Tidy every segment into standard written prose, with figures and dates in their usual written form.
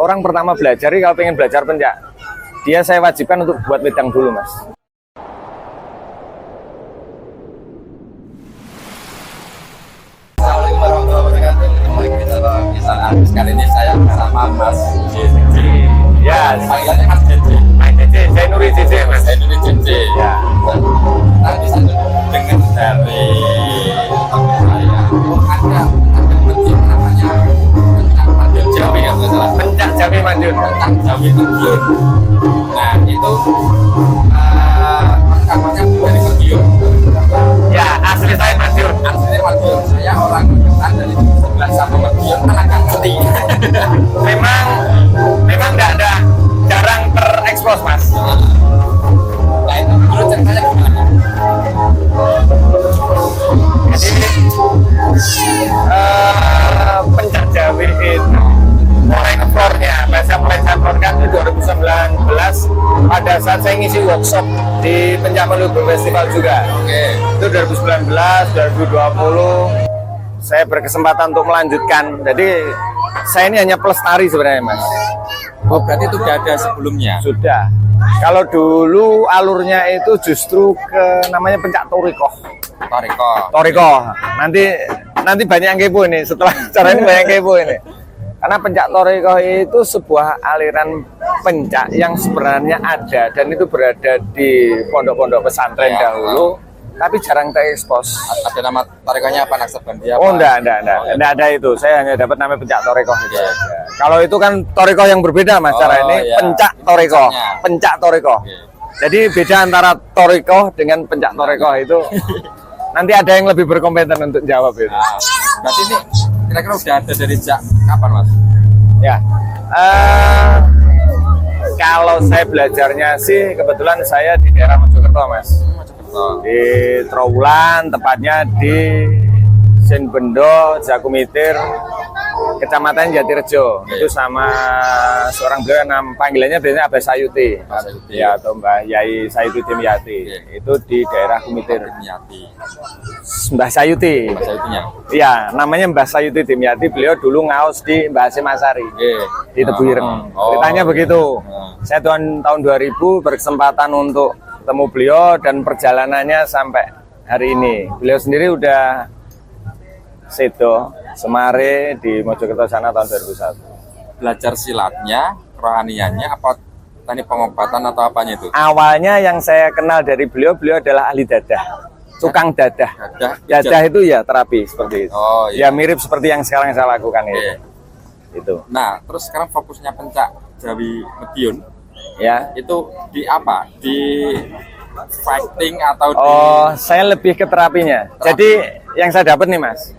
orang pertama belajar, kalau pengen belajar pencak, dia saya wajibkan untuk buat wedang dulu, Mas. Assalamualaikum warahmatullahi wabarakatuh. Kali ini saya bersama Mas JJ. Ya, Panggilannya Mas JJ. saya Nuri JJ, Mas. Saya Nuri JJ. Ya. Nah, bisa dengar dari teman saya. Oh, ada media namanya Pencak Madiun Jawi, kalau nggak salah. Pencak Jawi Madiun. Pencak Jawi Madiun. Nah, itu rekamannya dari Madiun. Ya, asli saya Madiun. Aslinya Madiun. Saya orang Magetan dari sebelah sama Madiun, malah nggak ngerti. memang enggak ada, jarang terekspos, Mas. Nah, itu dulu ceritanya gimana? Jadi Pencak Jawi itu mulai ngeplornya, bahasa kan itu 2019 pada saat saya ngisi workshop di Pencak Malioboro Festival juga. Oke. Itu 2019, 2020 saya berkesempatan untuk melanjutkan. Jadi saya ini hanya pelestari sebenarnya, Mas. Oh, berarti itu udah ada sebelumnya? Sudah. Kalau dulu alurnya itu justru ke namanya Pencak Torikoh. Torikoh. Nanti banyak yang kepo ini. Setelah cara ini banyak yang kepo ini. Karena Pencak Torikoh itu sebuah aliran pencak yang sebenarnya ada dan itu berada di pondok-pondok pesantren dahulu, tapi jarang terekspos. Ada nama Torikohnya apa, Naksabandia? Oh, enggak ada itu. Saya hanya dapat nama Pencak Torikoh itu. Kalau itu kan Torikoh yang berbeda, Mas. Cara ini Pencak Torikoh. Pencak Torikoh. Jadi beda antara Torikoh dengan Pencak Torikoh itu. Nanti ada yang lebih berkompeten untuk jawab itu. Nah, berarti ini kira-kira udah ada dari sejak kapan, Mas? Ya. Kalau saya belajarnya sih kebetulan saya di daerah Mojokerto, Mas. Di Trawulan, tepatnya di Sinbendo, Jakumitir, Kecamatan Jatirejo. Itu sama seorang beliau panggilannya biasanya Abah Sayuti. Ya, atau Mbah Yai Sayuti Dimyati. Itu di daerah Kumitir. Mbah Sayuti. Iya, namanya Mbah Sayuti Dimyati. Beliau dulu ngaos di Mbah Hasyim Asyari di Tebu Ireng. Ceritanya begitu. Saya tahun 2000 berkesempatan untuk ketemu beliau dan perjalanannya sampai hari ini. Beliau sendiri udah sedo Semare di Mojokerto sana tahun 2001. Belajar silatnya, rohaniannya, apa tadi pengobatan atau apanya itu? Awalnya yang saya kenal dari beliau adalah ahli dadah, tukang dadah. Dadah itu ya terapi seperti itu. Oh, iya. Ya mirip seperti yang sekarang saya lakukan ini. Itu. Nah, terus sekarang fokusnya Pencak Jawi Madiun. Ya. Itu di apa? Di fighting atau di... Oh, saya lebih ke terapinya. Jadi yang saya dapat nih, Mas.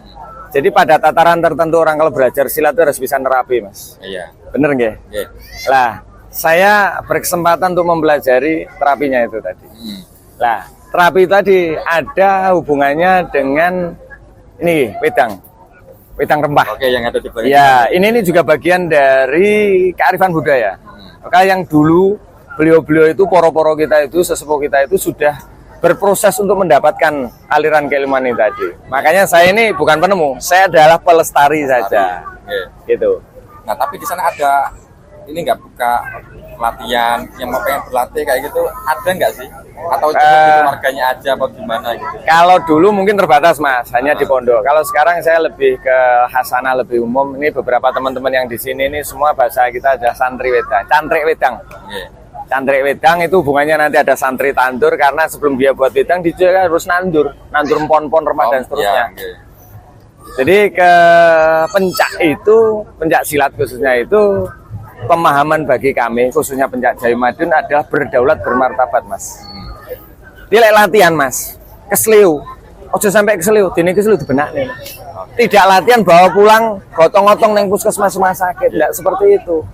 Jadi pada tataran tertentu orang kalau belajar silat itu harus bisa nerapi, Mas. Iya. Bener nggih? Iya. Lah, saya berkesempatan untuk mempelajari terapinya itu tadi. Lah, terapi tadi ada hubungannya dengan ini wedang rempah. Oke, yang ada di belakang. Ya, ini juga bagian dari kearifan budaya. Maka yang dulu beliau-beliau itu, poro-poro kita itu, sesepuh kita itu sudah berproses untuk mendapatkan aliran keilmuan ini tadi. Makanya saya ini bukan penemu, saya adalah pelestari saja. Gitu. Nah, tapi di sana ada ini nggak buka latihan yang mau pengen berlatih kayak gitu, ada nggak sih? Atau cukup di keluarganya aja apa gimana gitu? Kalau dulu mungkin terbatas, Mas, hanya di pondok. Kalau sekarang saya lebih ke hasanah, lebih umum. Ini beberapa teman-teman yang di sini ini semua bahasa kita ada santri wedang, cantrik wedang. Cantrik wedang itu hubungannya nanti ada santri tandur, karena sebelum dia buat wedang dia juga harus nandur pon-pon remah dan seterusnya. Jadi ke pencak itu, pencak silat khususnya itu, pemahaman bagi kami khususnya Pencak Jawi Madiun adalah berdaulat bermartabat, Mas. Dia latihan, Mas, keseliu, ojo sampai keseliu, dini keseliu dibenak nih. Tidak latihan bawa pulang gotong-gotong neng puskesmas rumah sakit, tidak seperti itu.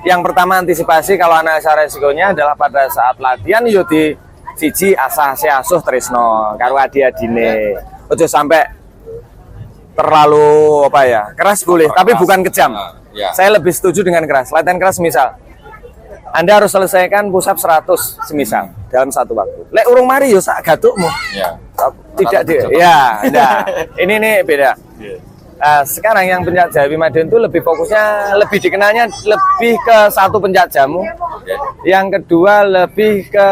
Yang pertama antisipasi kalau analisa resikonya adalah pada saat latihan yo di siji asah asuh tresno karo adi-adine. Ojo sampai terlalu keras boleh, tapi bukan kejam. Saya lebih setuju dengan keras. Latihan keras misal Anda harus selesaikan push up 100 semisal dalam satu waktu. Lek urung mari yo sak gatukmu. Tidak dia. Ya, enggak. Ini beda. Sekarang yang pencak Jawi Madiun itu lebih fokusnya, lebih dikenalnya lebih ke satu pencak jamu. Yang kedua lebih ke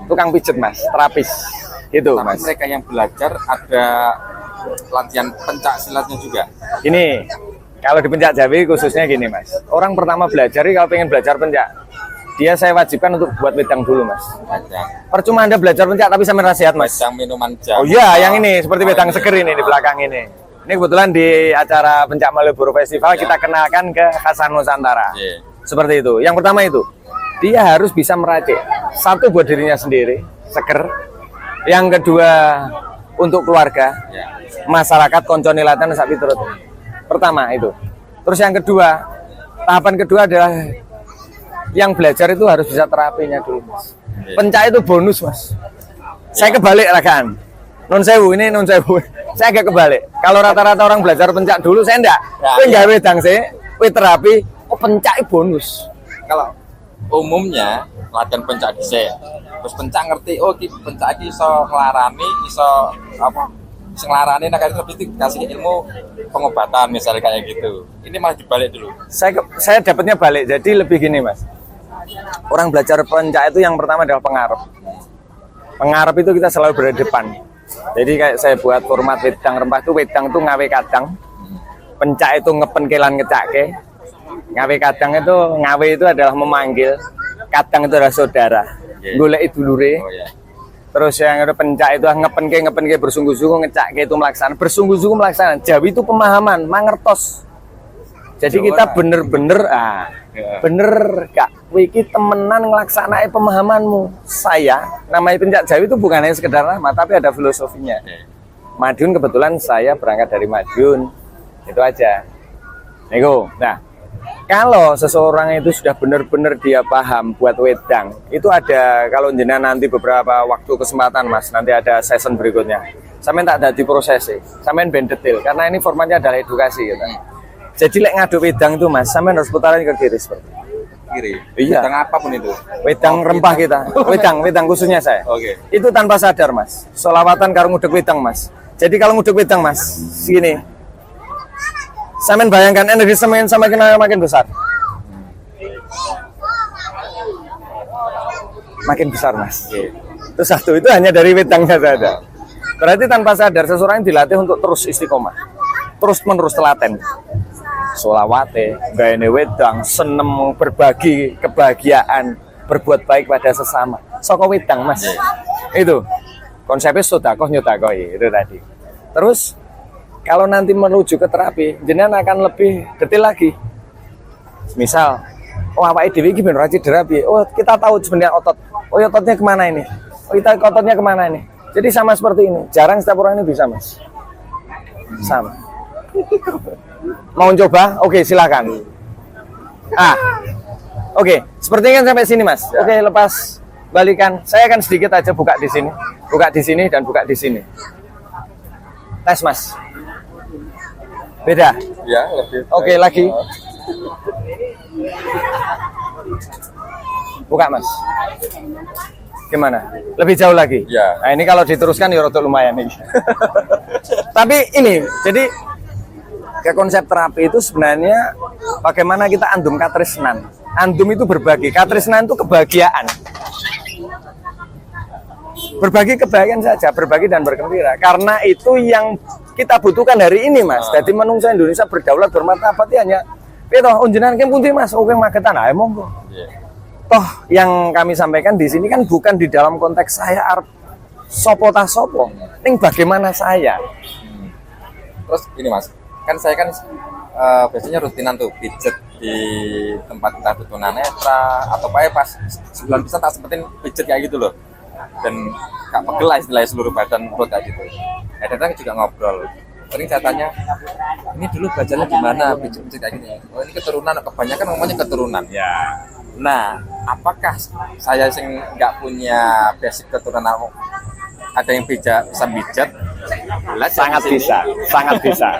tukang pijet mas, terapis gitu Tapi mas. mereka yang belajar ada latihan pencak silatnya juga. Ini kalau di pencak Jawi khususnya gini mas, orang pertama belajar kalau pengen belajar pencak, dia saya wajibkan untuk buat wedang dulu mas. Wedang. Percuma anda belajar pencak tapi sampai nasihat mas. Wedang minuman jamu. Oh iya, yang ini seperti wedang seger ini di belakang ini. Ini kebetulan di acara Pencak Malioboro Festival kita kenalkan ke khasan Nusantara. Seperti itu. Yang pertama itu, dia harus bisa meracik. Satu buat dirinya sendiri, seger. Yang kedua untuk keluarga, masyarakat koncone latan sapi turut. Pertama itu. Terus yang kedua, tahapan kedua adalah yang belajar itu harus bisa terapinya dulu, mas. Pencak itu bonus, mas. Saya kebalik rakan. Non sewu ini non sewu. Saya agak kebalik. Kalau rata-rata orang belajar pencak dulu, saya enggak. Kowe gawe wedang sih, kowe terapi, pencak itu bonus. Kalau umumnya latihan pencak dhisik. Terus pencak ngerti, oh ki pencak iki iso nglarani, iso apa? Sing nglarani nek lebih dikasih ilmu pengobatan misalnya kayak gitu. Ini malah dibalik dulu. Saya dapatnya balik. Jadi lebih gini, mas. Orang belajar pencak itu yang pertama adalah pengarep. Pengarep itu kita selalu berada di depan. Jadi kayak saya buat format wedang rempah itu, wedang itu ngawe kadang, pencak itu ngepen kelan ngecake, ngawe kadang itu, ngawe itu adalah memanggil, kadang itu adalah saudara, golek dulure. Terus yang ada pencak itu ngepen ke bersungguh-sungguh, ngecake itu melaksanakan, bersungguh-sungguh melaksanakan. Jawi itu pemahaman, mangertos. Jadi kita bener-bener bener gak wiki temenan ngelaksanai pemahamanmu. Saya namanya pencak Jawi itu bukan hanya sekedar nama, tapi ada filosofinya. Madiun kebetulan saya berangkat dari Madiun, itu aja. Nego. Nah, kalau seseorang itu sudah benar-benar dia paham buat wedang, itu ada kalau jenengan nanti beberapa waktu kesempatan mas, nanti ada season berikutnya. Sampai tak ada di prosesi, sampai ben detail karena ini formatnya adalah edukasi gitu. Jadi lek ngaduk wedang itu mas, sampai harus putaran ke kiri seperti Kiri. Iya. Wedang apapun itu. Wedang rempah kita, wedang khususnya saya. Oke. Itu tanpa sadar mas, solawatan karo nguduk wedang mas. Jadi kalau nguduk wedang mas, sini. Sampai bayangkan energi semen makin besar. Makin besar mas. Itu satu, itu hanya dari wedangnya saja. Berarti tanpa sadar seseorang dilatih untuk terus istiqomah, terus menerus telaten. Solawate, gaene wedang, seneng berbagi kebahagiaan, berbuat baik pada sesama. Soko wedang mas, itu konsepnya sodakoh nyodakoi itu tadi. Terus kalau nanti menuju ke terapi, jenengan akan lebih detail lagi. Misal, oh awake dhewe iki ben ora cedera piye? Oh kita tahu sebenarnya otot. Oh ototnya kemana ini? Oh kita ototnya kemana ini? Jadi sama seperti ini. Jarang setiap orang ini bisa mas. Sama. Mau coba? Oke, silakan. Oke, sepertinya kan sampai sini, Mas. Oke, lepas balikan. Saya akan sedikit aja buka di sini. Buka di sini dan buka di sini. Tes, Mas. Beda? Ya, lebih. Oke, lagi. Buka, Mas. Gimana? Lebih jauh lagi? Ya. Nah, ini kalau diteruskan ya rotok lumayan nih. Tapi ini, jadi ke konsep terapi itu sebenarnya bagaimana kita andum katresnan. Andum itu berbagi, katresnan itu kebahagiaan. Berbagi kebahagiaan saja, berbagi dan bergembira. Karena itu yang kita butuhkan hari ini, Mas. Jadi menungsa Indonesia berdaulat bermartabat hanya toh unjunan kem pundi Mas, oke magetan ae monggo. Toh yang kami sampaikan di sini kan bukan di dalam konteks saya arep sopo ta sopo. Ning bagaimana saya. Terus ini Mas, kan saya kan biasanya rutinan tuh pijet di tempat kita tunanetra atau pas sebulan bisa tak sempetin pijet kayak gitu loh, dan gak pegel lah istilahnya seluruh badan perut kayak gitu. Kadang juga ngobrol, sering saya tanya ini dulu belajarnya di mana pijet kayak gini. Oh ini keturunan, kebanyakan ngomongnya keturunan ya. Nah apakah saya sing nggak punya basic keturunan, ada yang bisa pijat? Sangat bisa, sangat bisa.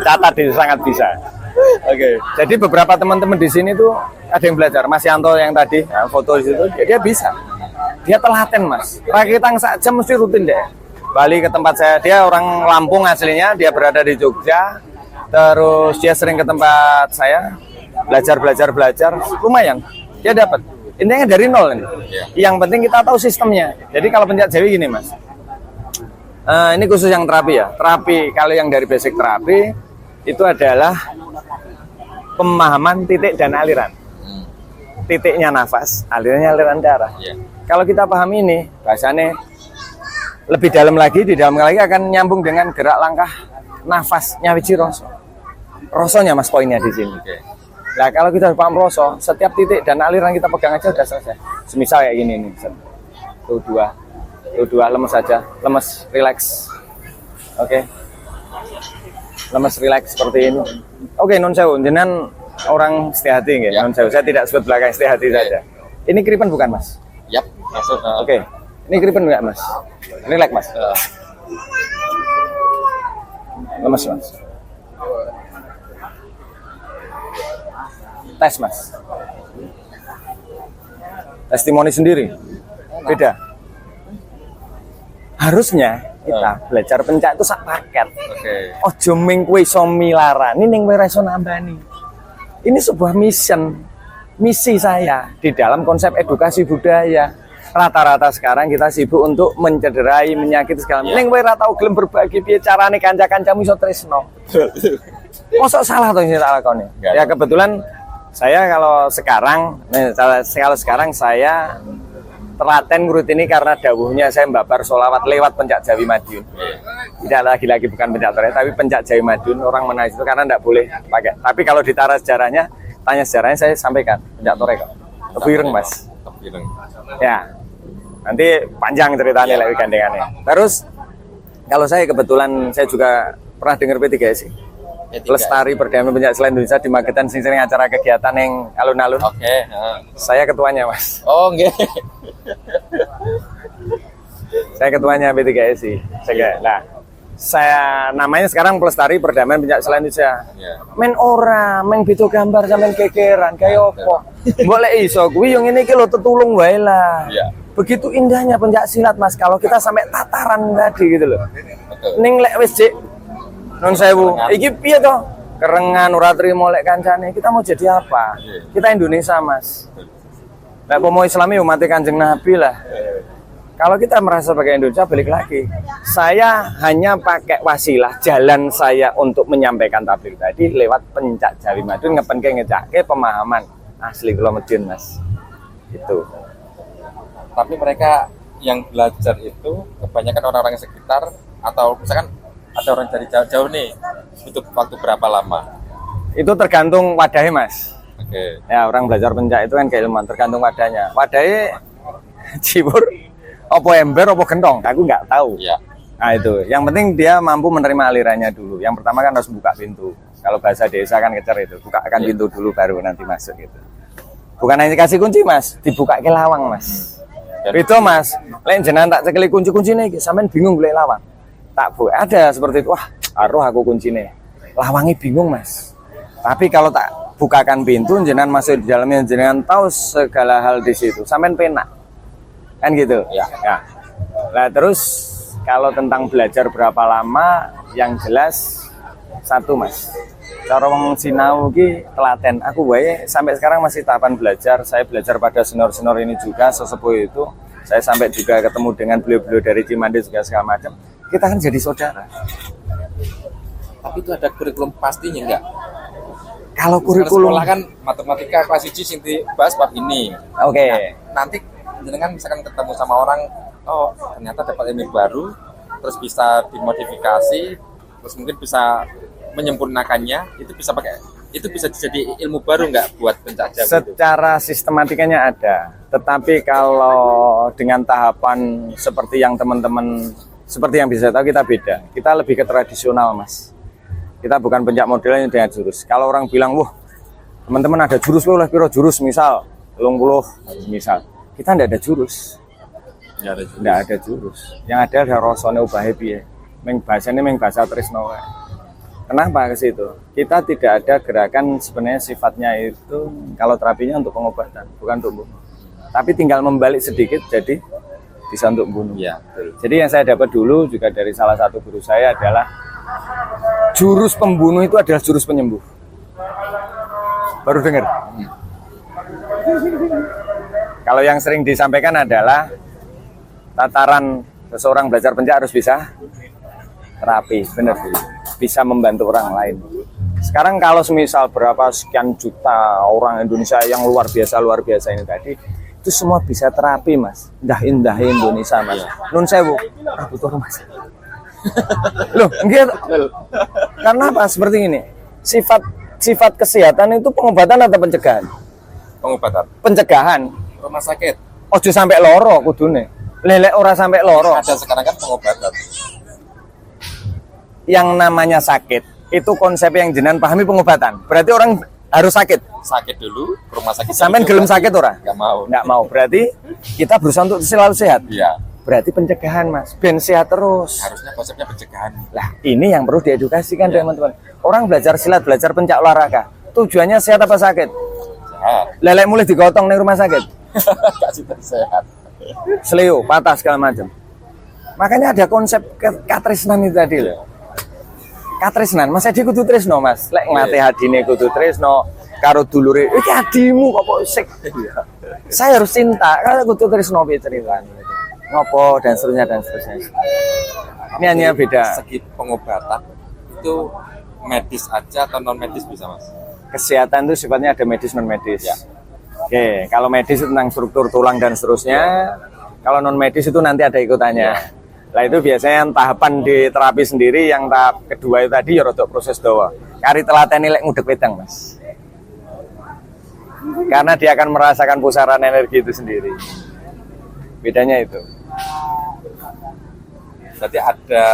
Catat itu sangat bisa. Oke. Jadi beberapa teman-teman di sini tuh ada yang belajar. Mas Yanto yang tadi foto di situ, dia bisa. Dia telaten Mas. Rakitang saja mesti rutin deh. Bali ke tempat saya. Dia orang Lampung aslinya, dia berada di Jogja. Terus dia sering ke tempat saya, belajar, lumayan. Dia dapat. Intinya dari nol ini. Yang penting kita tahu sistemnya. Jadi kalau pencak jawi gini mas, ini khusus yang terapi ya. Terapi kalau yang dari basic terapi itu adalah pemahaman titik dan aliran. Titiknya nafas, alirannya aliran darah. Kalau kita paham ini, bahasanya lebih dalam lagi, di dalam lagi akan nyambung dengan gerak langkah nafas nyawiji roso. Rosonya mas poinnya di sini. Nah kalau kita paham roso, setiap titik dan aliran kita pegang aja udah selesai. Semisal kayak gini nih, tuh dua lemes saja, lemes, relax. Oke, lemes, relax seperti ini. Oke, non sewu, jenengan orang setia hati nggih, non sewu. Saya tidak sebut belakang setia hati saja. Ini kripen bukan mas? Yap, masuk. Oke, ini kripen enggak mas? Relax mas. Lemes mas. Tes mas. Testimoni sendiri. Beda. Harusnya kita belajar pencak itu sak paket. Ojo ming kowe iso milarani ning kowe iso nambani. Ini sebuah misi saya di dalam konsep edukasi budaya. Rata-rata sekarang kita sibuk untuk mencederai, menyakiti segala macam. Ning kowe ora tau gelem berbagi piye carane kanca-kancamu iso tresno. Mosok salah to sing tak lakoni. Ya kebetulan saya kalau sekarang saya telaten ngurut ini karena dawuhnya saya mbabar sholawat lewat pencak Jawi Madiun. Tidak lagi pekan pencak Torek, tapi pencak Jawi Madiun orang menaik itu karena tidak boleh pakai. Tapi kalau ditara sejarahnya, tanya sejarahnya saya sampaikan pencak Torek kok. Kebireng mas. Ya, nanti panjang ceritanya lagi gandengannya. Terus kalau saya kebetulan saya juga pernah dengar P3SI. Lestari Perdamaian Pencak Silat Indonesia di Magetan sing sering acara kegiatan yang alun-alun. Saya ketuanya mas. Oh nggih. Saya ketuanya P3SI. Saya namanya sekarang Pelestari Perdamaian Pencak Silat Indonesia. Men ora, men beda gambar sampean kekeran kaya apa. Boleh iso kuwi yang ini ki lho tetulung wae lah. Begitu indahnya pencak silat mas kalau kita sampai tataran tadi gitu loh. Ning lek wis jek non sewu, iki piye toh? Kerengan ora trimo lek kancane. Kita mau jadi apa? Kita Indonesia, Mas. Lek mau Islami umat Kanjeng Nabi lah. Kalau kita merasa sebagai Indonesia balik lagi. Saya hanya pakai wasilah jalan saya untuk menyampaikan tabligh tadi lewat pencak Jawi Madiun ngepenke ngejake pemahaman asli kula Madiun, Mas. Itu. Tapi mereka yang belajar itu kebanyakan orang-orang sekitar atau misalkan ada orang dari jauh-jauh nih, butuh waktu berapa lama? Itu tergantung wadahnya mas. Ya orang belajar pencak itu kan keilmuan, tergantung wadahnya. Wadahnya cibur, opo ember, opo gentong, aku nggak tahu. Nah itu, yang penting dia mampu menerima alirannya dulu. Yang pertama kan harus buka pintu. Kalau bahasa desa kan kecer itu, bukakan pintu dulu baru nanti masuk gitu. Bukan hanya kasih kunci mas, dibuka ke lawang mas. Itu mas, lain jenengan tak cekeli kunci-kunci nih, sampean bingung boleh lawang. Tak bu, ada seperti itu. Wah, aruh aku kuncinya. Lawangi bingung mas. Tapi kalau tak bukakan pintu, jenengan masuk di dalamnya, jenengan tahu segala hal di situ. Sampean penak, kan gitu. Ya. Nah terus kalau tentang belajar berapa lama, yang jelas satu mas. Cara wong sinau ki telaten. Aku wae sampai sekarang masih tahapan belajar. Saya belajar pada senior-senior ini juga, sesepuh itu. Saya sampai juga ketemu dengan beliau-beliau dari Cimande juga segala macam. Kita kan jadi saudara. Tapi itu ada kurikulum pastinya enggak? Kalau kurikulum sekolah kan matematika kelas 1 sing dibahas bab ini. Oke. Nah, nanti jenengan misalkan ketemu sama orang, oh ternyata dapat ilmu baru, terus bisa dimodifikasi, terus mungkin bisa menyempurnakannya, itu bisa jadi ilmu baru nggak buat pencak Jawi? Secara sistematikanya ada, tetapi kalau dengan tahapan seperti yang teman-teman, seperti yang bisa tahu kita beda. Kita lebih ke tradisional mas. Kita bukan pencak modelnya dengan jurus. Kalau orang bilang, wah teman-teman ada jurus, oleh piro jurus misal, 30 misal. Kita tidak ada jurus. Tidak ada jurus. Yang ada rasane ubahe piye. Meng bahasane meng bahasa tresno. Kenapa ke situ? Kita tidak ada gerakan sebenarnya sifatnya itu kalau terapinya untuk pengobatan, bukan untuk bunuh. Tapi tinggal membalik sedikit jadi bisa untuk bunuh. Iya, betul. Jadi yang saya dapat dulu juga dari salah satu guru saya adalah jurus pembunuh itu adalah jurus penyembuh. Baru dengar? Kalau yang sering disampaikan adalah tataran seseorang belajar pencak harus bisa terapi, benar, bisa membantu orang lain. Sekarang kalau semisal berapa sekian juta orang Indonesia yang luar biasa ini tadi, itu semua bisa terapi, Mas. Indah Indonesia, Mas. Nun sewu, butuh Mas. Loh, gitu. Karena apa? Seperti ini. Sifat kesehatan itu pengobatan atau pencegahan? Pengobatan. Pencegahan. Rumah sakit. Ojo sampai loro kudune. Lelek ora sampai loro. Ada sekarang kan pengobatan. Yang namanya sakit itu konsep yang jenengan pahami pengobatan. Berarti orang harus sakit. Sakit dulu, rumah sakit. Sampai gelem sakit ora? Nggak mau. Berarti kita berusaha untuk selalu sehat. Iya. Berarti pencegahan, Mas. Ben sehat terus. Harusnya konsepnya pencegahan. Lah, ini yang perlu diedukasikan teman-teman. Orang belajar silat, belajar pencak olahraga. Tujuannya sehat apa sakit? Sehat. Lelek mulai digotong di rumah sakit. Kasih sehat. Seleo, patah segala macam. Makanya ada konsep katresnan itu tadi loh. Katresnan, Mas Edi kudu tresno, Mas. Lek ngelatih adine kudu tresno, karo dulure, iki adimu kok sik. Saya harus cinta, kalau kudu tresno piye ceritane. Ngopo dan seterusnya. Ini hanya beda. Segi pengobatan itu medis aja atau non medis bisa, Mas? Kesehatan itu sifatnya ada medis non medis. Ya. Oke, kalau medis itu tentang struktur tulang dan seterusnya. Kalau non medis itu nanti ada ikutannya. Lah itu biasanya yang tahapan di terapi sendiri, yang tahap kedua itu tadi ya rodok proses dawa. Kari telaten lek ngudek wedang, Mas. Karena dia akan merasakan pusaran energi itu sendiri. Bedanya itu. Berarti ada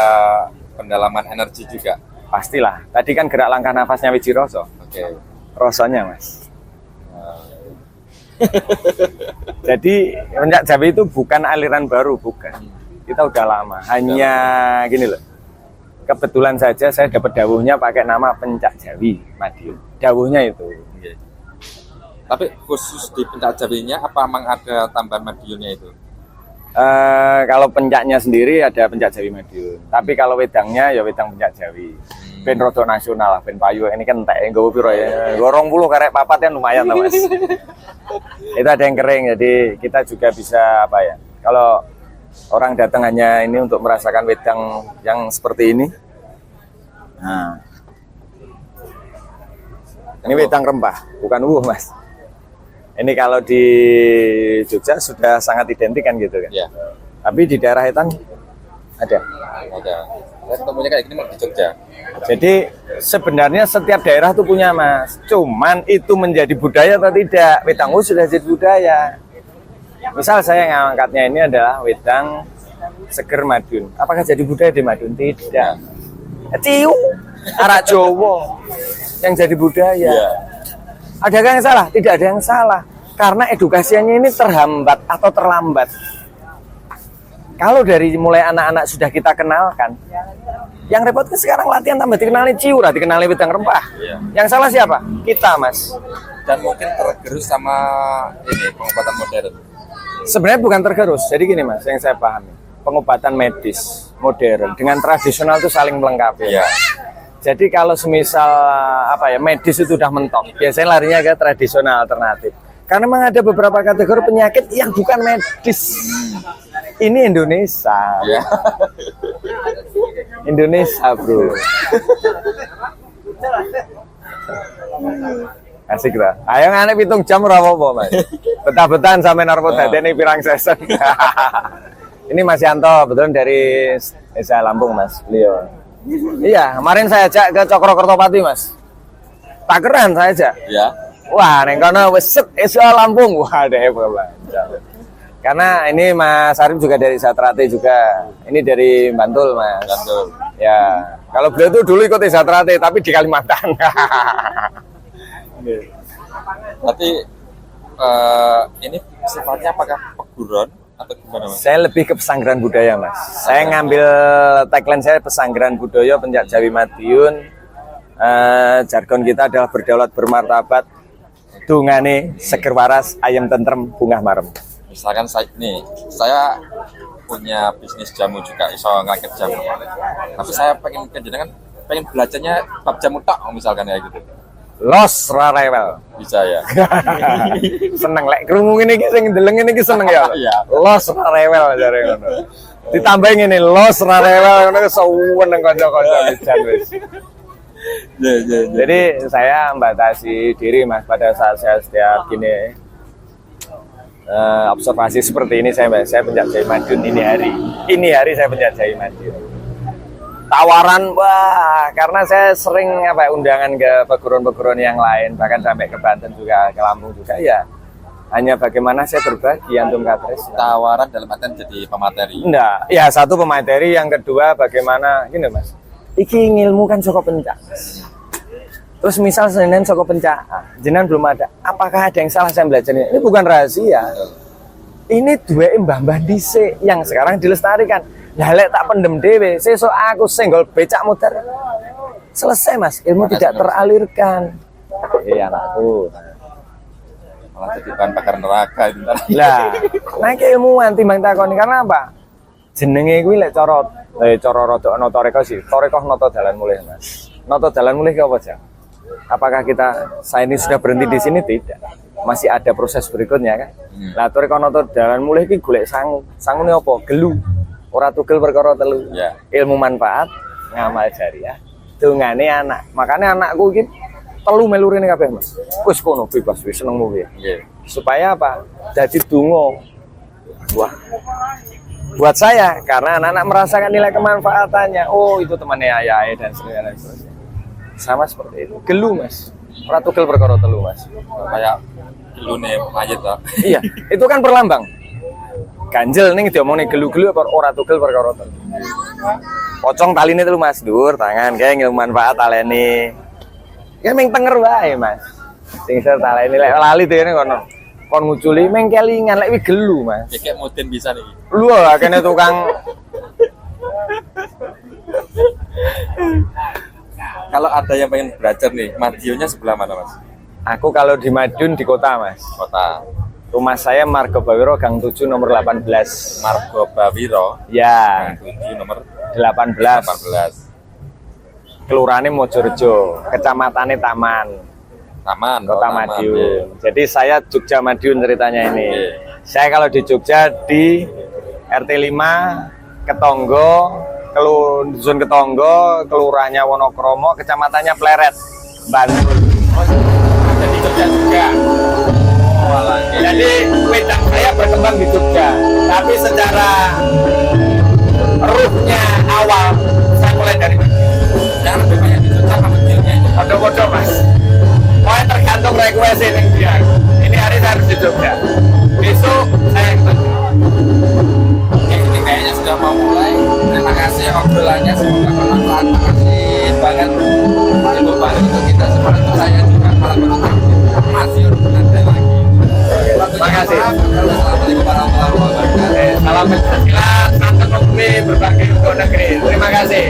pendalaman energi juga. Pastilah. Tadi kan gerak langkah nafasnya Wijiroso. Oke. Rosonya, Mas. Jadi pencak Jawi itu bukan aliran baru, bukan. Kita udah lama. Hanya gini loh. Kebetulan saja saya dapat dawuhnya pakai nama Pencak Jawi Madiun. Dawuhnya itu. Oke. Tapi khusus di Pencak Jawinya apa memang ada tambahan Madiunnya itu? Kalau pencaknya sendiri ada Pencak Jawi Madiun. Tapi kalau wedangnya ya wedang Pencak Jawi. Ben rodo nasional lah, ben payu. Ini kan entek nggowo piro ya. 20 karek papat kan lumayan lah, Mas. Itu ada yang kering, jadi kita juga bisa apa ya. Kalau orang datang hanya ini untuk merasakan wedang yang seperti ini. Nah. Ini wedang rempah, bukan Mas. Ini kalau di Jogja sudah sangat identik kan gitu kan. Iya. Tapi di daerah Etan ada. Ada. Saya ketemunya kayak gini malah di Jogja. Jadi sebenarnya setiap daerah tuh punya, Mas. Cuman itu menjadi budaya atau tidak? Wedang sudah jadi budaya. Misal saya ngangkatnya ini adalah wedang seger Madiun. Apakah jadi budaya di Madiun? Tidak. Ciu, arak Jawa yang jadi budaya. Iya. Adakah yang salah? Tidak ada yang salah. Karena edukasinya ini terhambat atau terlambat. Kalau dari mulai anak-anak sudah kita kenalkan, yang repot kan sekarang latihan tambah dikenali ciura, dikenali wedang rempah. Iya. Yang salah siapa? Kita, Mas. Dan mungkin tergerus sama ini pengobatan modern. Sebenarnya bukan tergerus. Jadi gini, Mas, yang saya pahami. Pengobatan medis modern dengan tradisional itu saling melengkapi. Iya. Jadi kalau semisal apa ya medis itu sudah mentok, biasanya larinya ke tradisional alternatif. Karena memang ada beberapa kategori penyakit yang bukan medis. Ini Indonesia. Iya. Indonesia, bro. Asik lah. Ayo ngane pitung jam ora apa-apa, Mas. Betah-betahan sampai narkoba ini pirang sesen. Ini Mas Yanto, betul dari Desa Lampung, Mas. Beliau. Iya, kemarin saya ajak ke Cokro Kertopati, Mas. Takeran saya ajak. Iya. Wah, neng kono wis set Desa Lampung. Wah, deh karena ini Mas Arif juga dari Satrate juga. Ini dari Bantul, Mas. Bantul. Ya, kalau beliau tuh dulu ikut Satrate tapi di Kalimantan. Berarti ini sifatnya apakah peguron atau gimana, Mas? Saya lebih ke pesanggeran budaya, Mas. Saya ngambil tagline saya pesanggeran budaya Pencak Jawi Madiun. Jargon kita adalah berdaulat bermartabat, dungane seger waras, ayam tentrem, bungah marem. Misalkan saya punya bisnis jamu juga, iso ngangkat jamu. Tapi saya pengen jenengan pengen belajarnya bab jamu tok misalkan ya gitu. Los ra rewel. Bisa ya. Seneng lek krungu ngene iki sing ndeleng ngene iki seneng ya. Iya. Los ra rewel jare ngono. Ditambahin ngene los ra rewel ngono kesuwen nang kanca-kanca jan wis. Jadi saya membatasi diri Mas pada saat saya setiap gini observasi seperti ini saya penjajah Madiun ini hari saya penjajah Madiun. Tawaran wah karena saya sering undangan ke peguruan-peguruan yang lain bahkan sampai ke Banten juga ke Lampung juga ya hanya bagaimana saya berbagi antum katres. Tawaran dalam artian jadi pemateri. Enggak, ya satu pemateri, yang kedua bagaimana gini Mas. Iki ilmu kan saka pencak. Terus misal Senin saka pencak, jenengan belum ada. Apakah ada yang salah saya belajarnya? Ini bukan rahasia. Ini dua mbah-mbah dhisik yang sekarang dilestarikan. Lah lek tak pendem dhewe, sesuk aku senggol becak muter. Selesai Mas, ilmu tidak teralirkan. Iya anakku. Malah jadi bahan bakar neraka itu. Lah, nek ilmuwan timbang takoni karena apa? Jenenge kuwi lek cara rada ana toreko sih. Toreko nata dalan mulih, Mas. Nata dalan mulih ki apa, Jang? Apakah saya ini sudah berhenti di sini? Tidak. Masih ada proses berikutnya kan. Lah toreko nata dalan mulih ki golek sangu. Sangune apa? Gelu. Ora tugel perkara telu. Ya. Ilmu manfaat, ngamal jariah, dongane anak. Makanya anakku iki telu melu rene kabeh, Mas. Wis kono bebas wis senengmu piye. Nggih. Supaya apa? Jadi donga. Wah. Buat saya karena anak-anak merasakan nilai kemanfaatannya. Oh, itu temannya ayah dan sebagainya. Sama seperti itu. Gelu, Mas. Ora tugel perkara telu, Mas. Kayak gelune mayit toh. Iya, itu kan perlambang. Ganjel ning diomongne gelu-gelu apa ora tugel perkara telu. Pocong taline telu Mas, dhuwur tangan kae ngilmu manfaat talene. Ya ming tenger wae, Mas. Sing ser talene lek lali dene kono. Kon nguculi ming kelingan lek wi gelu, Mas. Kayak muden bisa nih. Lu kene tukang Kalau ada yang pengen belajar nih, Madionnya sebelah mana Mas? Aku kalau di Madiun di kota, Mas. Kota. Rumah saya Margo Bawiro Gang 7 nomor 18. Margo Bawiro. Ya, 7 nomor 18. 18. Kelurahannya Mojorejo, kecamatannya Taman, Taman. Kota Taman, Madiun. ya. Jadi saya Jogja Madiun ceritanya ini. Oke. Saya kalau di Jogja di RT 5 Ketonggo, Dusun Ketonggo, kelurahannya Wonokromo, kecamatannya Pleret, Bantul. Jadi Jogja juga. Jadi wedang saya berkembang di Jogja, tapi secara ruhnya awal saya mulai dari Madiun. Yang lebih banyak di Jogja apa Madionnya? Bodoh-bodoh Mas. Pokoknya tergantung request ini dia. Ini hari saya harus di Jogja. Besok saya yang Oke, ini kayaknya sudah mau mulai. Terima kasih obrolannya, semoga bermanfaat. Terima kasih banget Ibu Bali untuk kita semua, untuk saya juga para penonton. Masih ada lagi. Terima kasih. Assalamualaikum warahmatullahi wabarakatuh. Salam pencak silat, santet negeri, berbagi untuk negeri. Terima kasih.